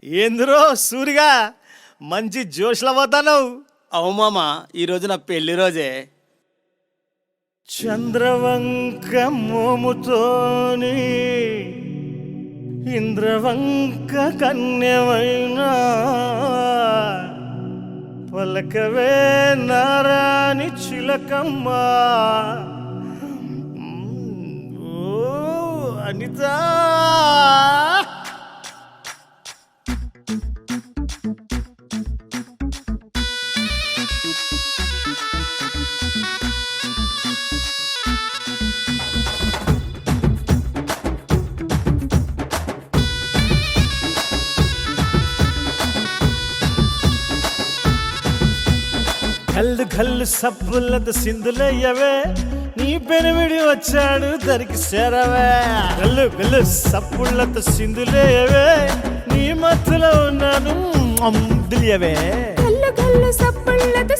ఏందిరో సూరిగా మంచి జోష్లో పోతాను. అవు మామ, ఈరోజు నా పెళ్లి రోజే. చంద్రవంక మోముతోని ఇంద్రవంక కన్యమైనా పలకవే నారాని చిలకమ్మ. ఓ అనిత, గల్లు గల్లు సబ్బులతో సింధులయ్యవే, నీ పెనిమిడి వచ్చాడు దరికి చేరవే. గల్లు గల్లు సబ్బులతో సింధులయ్యవే, నీ మత్తులో ఉన్నాను తెలియవే. గల్లు గల్లు సప్పుళ్ళతో